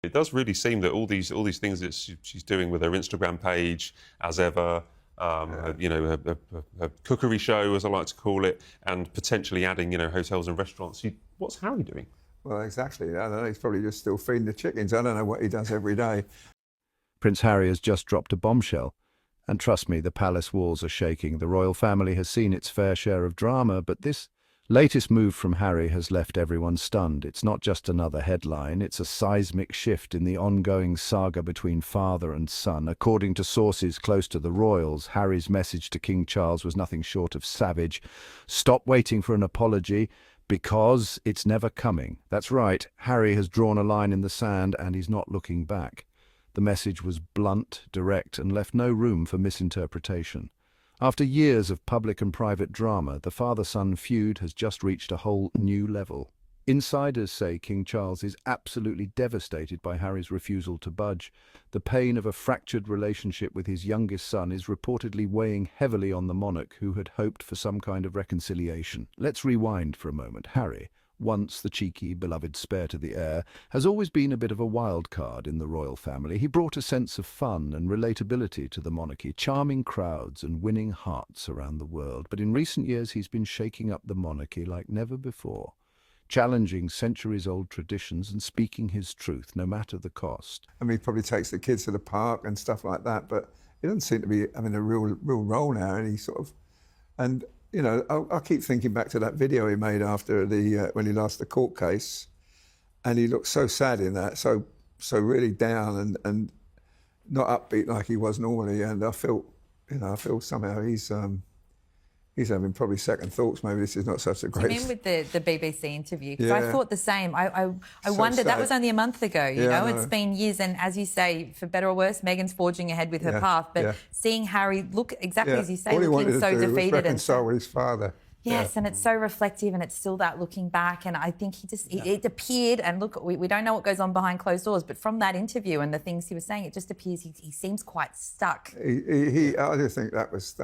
It does really seem that all these things that she's doing with her Instagram page, as ever, you know, a cookery show, as I like to call it, and potentially adding, you know, hotels and restaurants. What's Harry doing? Well, exactly. I don't know, he's probably just still feeding the chickens. I don't know what he does every day. Prince Harry has just dropped a bombshell. And trust me, the palace walls are shaking. The royal family has seen its fair share of drama, but this latest move from Harry has left everyone stunned. It's not just another headline, it's a seismic shift in the ongoing saga between father and son. According to sources close to the royals, Harry's message to King Charles was nothing short of savage. Stop waiting for an apology, because it's never coming. That's right, Harry has drawn a line in the sand and he's not looking back. The message was blunt, direct, and left no room for misinterpretation. After years of public and private drama, the father-son feud has just reached a whole new level. Insiders say King Charles is absolutely devastated by Harry's refusal to budge. The pain of a fractured relationship with his youngest son is reportedly weighing heavily on the monarch, who had hoped for some kind of reconciliation. Let's rewind for a moment. Harry, once the cheeky, beloved spare to the heir, has always been a bit of a wild card in the royal family. He brought a sense of fun and relatability to the monarchy, charming crowds and winning hearts around the world. But in recent years, he's been shaking up the monarchy like never before, challenging centuries-old traditions and speaking his truth, no matter the cost. I mean, he probably takes the kids to the park and stuff like that, but he doesn't seem to be having a real role now, and he sort of... And you know, I keep thinking back to that video he made after when he lost the court case, and he looked so sad in that, so really down and not upbeat like he was normally. And I feel somehow he's having probably second thoughts. Maybe this is not such a great... I mean, with the BBC interview, because Yeah. I thought the same. I So wondered, that sad. was only a month ago, you Yeah, know? I know. It's been years, and as you say, for better or worse, Meghan's forging ahead with her Yeah, path, but yeah. seeing Harry look exactly as you say, All he wanted looking to so do was defeated and reconcile with his father. yes, and it's so reflective, and it's still that looking back. And I think it appeared, and look, we don't know what goes on behind closed doors, but from that interview and the things he was saying, it just appears he seems quite stuck. I just think that was.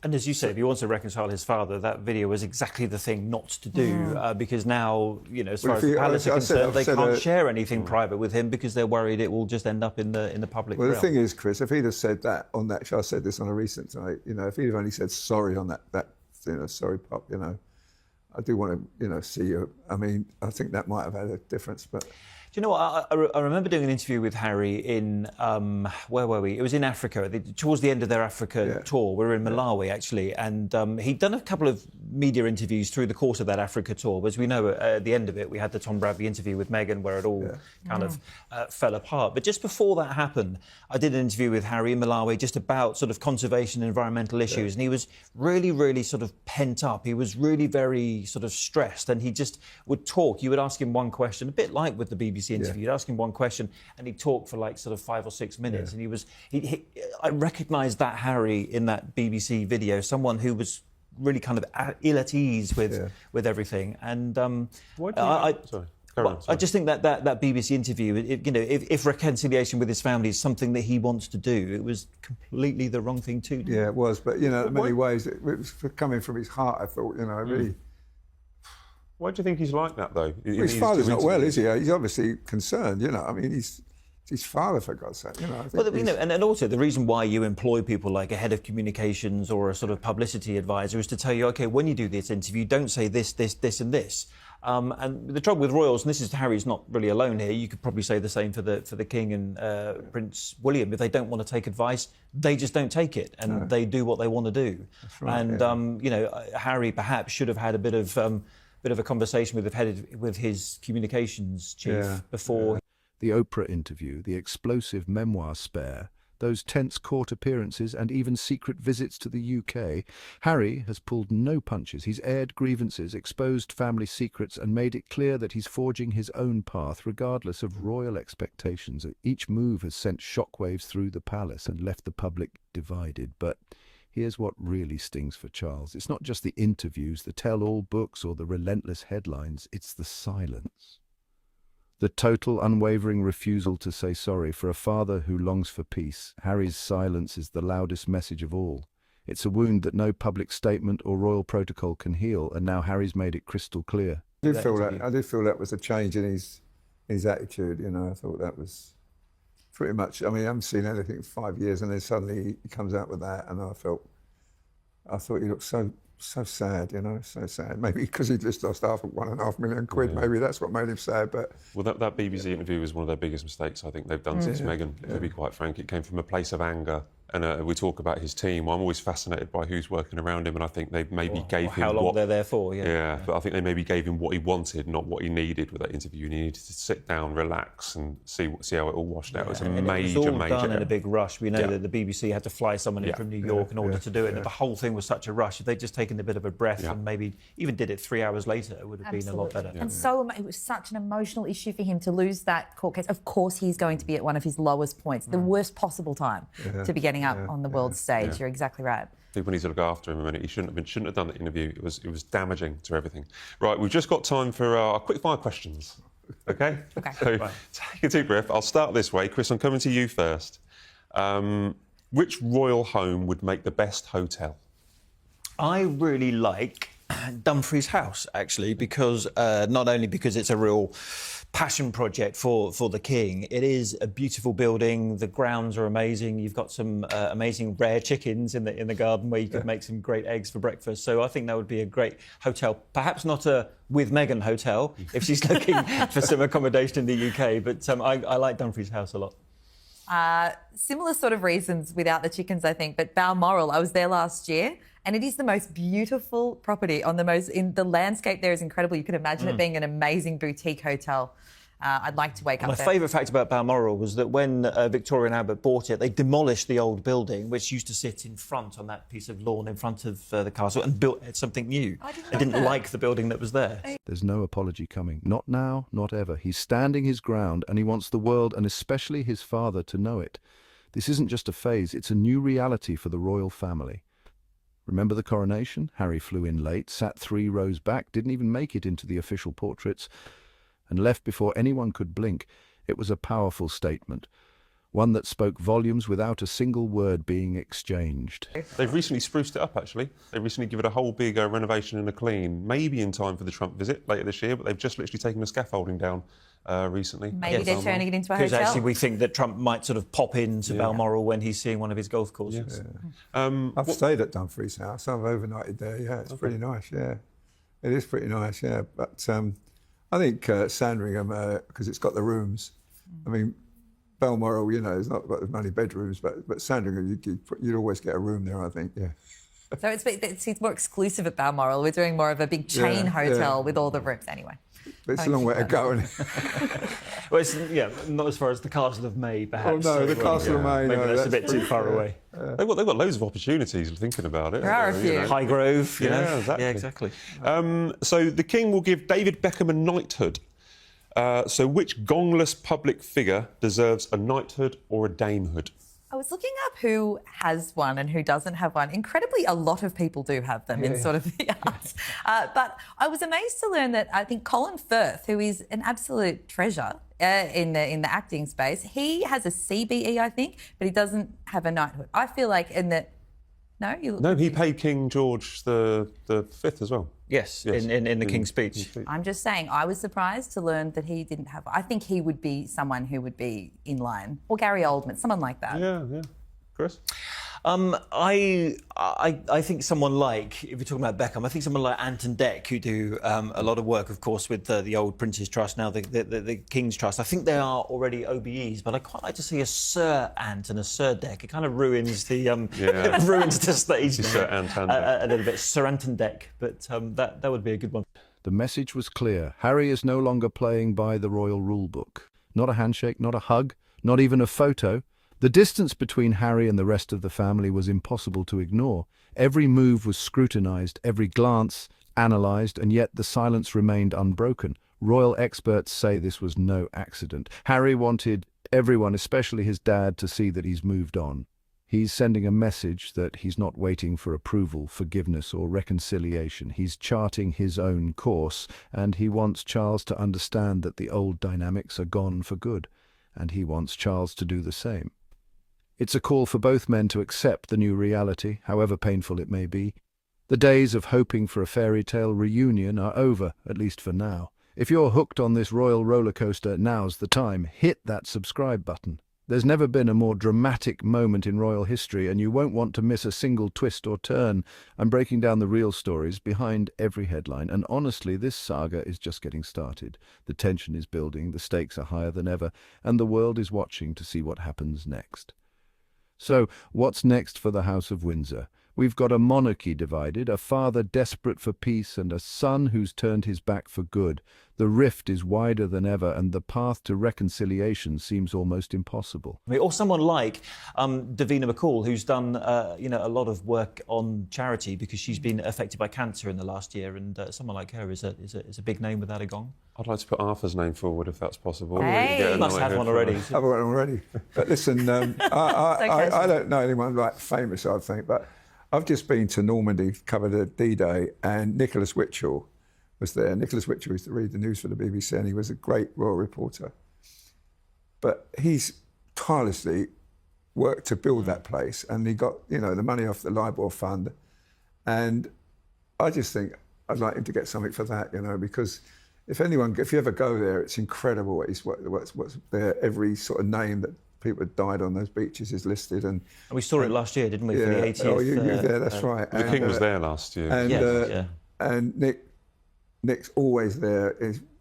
And as you say, if he wants to reconcile his father, that video was exactly the thing not to do, because now, you know, as far as the palace are concerned, they can't share anything private with him because they're worried it will just end up in the public Well, realm. the thing is, Chris, if he'd have said that on that show, I said this on a recent night, you know, if he'd have only said sorry on that you know, sorry, Pop, you know, I do want to, you know, see you. I mean, I think that might have had a difference, but... Do you know what? I remember doing an interview with Harry in, where were we? It was in Africa, towards the end of their Africa tour. We were in Malawi, actually, and he'd done a couple of media interviews through the course of that Africa tour. But as we know, at the end of it, we had the Tom Bradley interview with Meghan, where it all kind of fell apart. But just before that happened, I did an interview with Harry in Malawi just about sort of conservation and environmental issues, and he was really, really sort of pent up. He was really very sort of stressed, and he just would talk. You would ask him one question, a bit like with the BBC interview. You'd ask him one question and he'd talk for like sort of 5 or 6 minutes. And I recognised that Harry in that BBC video, someone who was really kind of ill at ease with everything. And I just think that BBC interview, you know, if reconciliation with his family is something that he wants to do, it was completely the wrong thing to do. Yeah, it was. But, you know, in many ways, it was coming from his heart, I thought, you know, really... Why do you think he's like that, though? Well, his father's not well, is he? He's obviously concerned, you know. I mean, he's his father, for God's sake, you know. I think well, you know, and also the reason why you employ people like a head of communications or a sort of publicity advisor is to tell you, OK, when you do this interview, don't say this, this, this and this. And the trouble with royals, and this is Harry's not really alone here, you could probably say the same for the King and Prince William. If they don't want to take advice, they just don't take it, and they do what they want to do. That's right, and, you know, Harry perhaps should have had a bit of a conversation with his communications chief before. The Oprah interview, the explosive memoir spare, those tense court appearances and even secret visits to the UK. Harry has pulled no punches. He's aired grievances, exposed family secrets and made it clear that he's forging his own path regardless of royal expectations. Each move has sent shockwaves through the palace and left the public divided. But here's what really stings for Charles. It's not just the interviews, the tell-all books or the relentless headlines. It's the silence. The total, unwavering refusal to say sorry. For a father who longs for peace, Harry's silence is the loudest message of all. It's a wound that no public statement or royal protocol can heal, and now Harry's made it crystal clear. I did feel that was a change in his attitude. You know, I thought that was pretty much. I mean, I haven't seen anything in 5 years, and then suddenly he comes out with that, and I thought he looked so sad. You know, so sad. Maybe because he just lost £1.5 million. Maybe that's what made him sad. But well, that BBC interview was one of their biggest mistakes I think they've done since Meghan. To be quite frank, it came from a place of anger. And we talk about his team. I'm always fascinated by who's working around him, and I think they maybe gave him how long they're there for. But I think they maybe gave him what he wanted, not what he needed with that interview. And he needed to sit down, relax, and see how it all washed out. It's a major, it was all major. done in a big rush. We know that the BBC had to fly someone in from New York in order to do it. And the whole thing was such a rush. If they'd just taken a bit of a breath and maybe even did it 3 hours later, it would have been a lot better. And so it was such an emotional issue for him to lose that court case. Of course, he's going to be at one of his lowest points, the worst possible time to be getting up on the world stage. You're exactly right. People need to look after him a minute. He shouldn't have done the interview. It was damaging to everything. Right, we've just got time for our quick fire questions. Okay? So take a deep breath. I'll start this way. Chris, I'm coming to you first. Which royal home would make the best hotel? I really like Dumfries House, actually, because not only because it's a real passion project for the King, it is a beautiful building. The grounds are amazing. You've got some amazing rare chickens in the garden where you could make some great eggs for breakfast. So I think that would be a great hotel. Perhaps not a with Meghan hotel if she's looking for some accommodation in the UK, but I like Dumfries House a lot. Similar sort of reasons without the chickens, I think, but Balmoral, I was there last year, and it is the most beautiful property in the landscape there is incredible. You can imagine it being an amazing boutique hotel. I'd like to wake up there. My favourite fact about Balmoral was that when Victoria and Albert bought it, they demolished the old building, which used to sit in front on that piece of lawn in front of the castle, and built something new. They didn't like the building that was there. There's no apology coming. Not now, not ever. He's standing his ground, and he wants the world, and especially his father, to know it. This isn't just a phase, it's a new reality for the royal family. Remember the coronation? Harry flew in late, sat 3 rows back, didn't even make it into the official portraits, and left before anyone could blink. It was a powerful statement, one that spoke volumes without a single word being exchanged. They've recently spruced it up, actually. They've recently given it a whole big renovation and a clean, maybe in time for the Trump visit later this year, but they've just literally taken the scaffolding down recently. Maybe they're turning it into a hotel. Because actually we think that Trump might sort of pop into Balmoral when he's seeing one of his golf courses. I've stayed at Dumfries House. I've overnighted there. It's pretty nice. It is pretty nice. But I think Sandringham, because it's got the rooms. I mean, Balmoral, it's not got as many bedrooms, but Sandringham, you'd always get a room there, I think. So it's more exclusive at Balmoral. We're doing more of a big chain hotel with all the rooms anyway. But it's a long way to go. Well, it's, not as far as the Castle of May, perhaps. Oh, no, the Castle of May. Maybe that's a bit too far away. They've got loads of opportunities thinking about it. There are a few. Highgrove, Exactly. Yeah, exactly. So the King will give David Beckham a knighthood. So which gongless public figure deserves a knighthood or a damehood? I was looking up who has one and who doesn't have one. Incredibly, a lot of people do have them in sort of the arts. But I was amazed to learn that I think Colin Firth, who is an absolute treasure in the acting space, he has a CBE, I think, but he doesn't have a knighthood. I feel like No, he paid King George the Fifth as well. Yes. In the King's speech. I'm just saying, I was surprised to learn that he didn't have. I think he would be someone who would be in line, or Gary Oldman, someone like that. Yeah. Chris? I think someone like, if you're talking about Beckham, I think someone like Anton Deck, who do a lot of work, of course, with the old Prince's Trust, now the King's Trust. I think they are already OBEs, but I quite like to see a Sir Ant and a Sir Deck. It kind of ruins the ruins the stage Sir Anton a little bit. Sir Anton Deck, but that would be a good one. The message was clear. Harry is no longer playing by the royal rulebook. Not a handshake, not a hug, not even a photo. The distance between Harry and the rest of the family was impossible to ignore. Every move was scrutinised, every glance analysed, and yet the silence remained unbroken. Royal experts say this was no accident. Harry wanted everyone, especially his dad, to see that he's moved on. He's sending a message that he's not waiting for approval, forgiveness, or reconciliation. He's charting his own course, and he wants Charles to understand that the old dynamics are gone for good, and he wants Charles to do the same. It's a call for both men to accept the new reality, however painful it may be. The days of hoping for a fairy tale reunion are over, at least for now. If you're hooked on this royal roller coaster, now's the time. Hit that subscribe button. There's never been a more dramatic moment in royal history, and you won't want to miss a single twist or turn. I'm breaking down the real stories behind every headline, and honestly, this saga is just getting started. The tension is building, the stakes are higher than ever, and the world is watching to see what happens next. So, what's next for the House of Windsor? We've got a monarchy divided, a father desperate for peace, and a son who's turned his back for good. The rift is wider than ever, and the path to reconciliation seems almost impossible. I mean, or someone like Davina McCall, who's done a lot of work on charity because she's been affected by cancer in the last year, and someone like her is a big name without a gong. I'd like to put Arthur's name forward if that's possible. Hey. He must have one already. I've got one already. But listen, I don't know anyone like famous, I think, but I've just been to Normandy, covered a D-Day, and Nicholas Witchell was there. Nicholas Witchell used to read the news for the BBC, and he was a great royal reporter. But he's tirelessly worked to build that place, and he got, the money off the LIBOR fund. And I just think I'd like him to get something for that, because if you ever go there, it's incredible what's there. Every sort of name that people had died on those beaches is listed, and we saw it last year, didn't we? Yeah, for the 80th. oh, you were there. That's right. The King was there last year. And, and Nick's always there.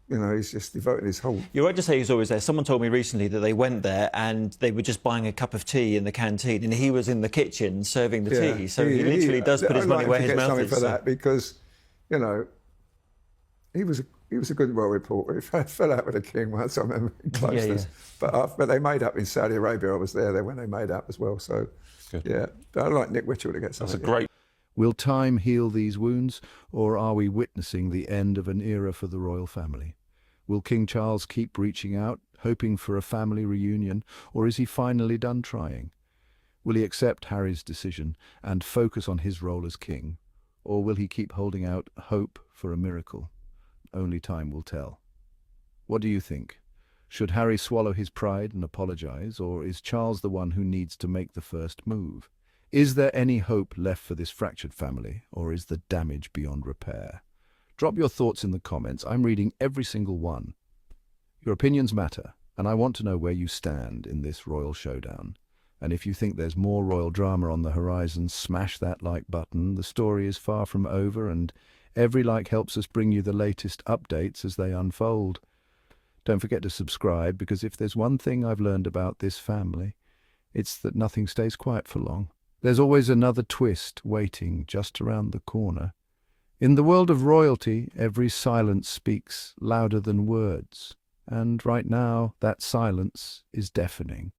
He's just devoted his whole. You're right to say he's always there. Someone told me recently that they went there and they were just buying a cup of tea in the canteen, and he was in the kitchen serving the tea. So he literally does put his money where his mouth is. For that, because he was a good royal reporter. He fell out with the king once, I remember, in closeness. But they made up in Saudi Arabia. I was there when they made up as well. So, Good. Yeah. But I'd like Nick Witchell to get something. That's a great. Will time heal these wounds, or are we witnessing the end of an era for the royal family? Will King Charles keep reaching out, hoping for a family reunion, or is he finally done trying? Will he accept Harry's decision and focus on his role as king, or will he keep holding out hope for a miracle? Only time will tell. What do you think? Should Harry swallow his pride and apologize, or is Charles the one who needs to make the first move? Is there any hope left for this fractured family, or is the damage beyond repair? Drop your thoughts in the comments. I'm reading every single one. Your opinions matter, and I want to know where you stand in this royal showdown. And if you think there's more royal drama on the horizon, smash that like button. The story is far from over, and every like helps us bring you the latest updates as they unfold. Don't forget to subscribe, because if there's one thing I've learned about this family, it's that nothing stays quiet for long. There's always another twist waiting just around the corner. In the world of royalty, every silence speaks louder than words. And right now, that silence is deafening.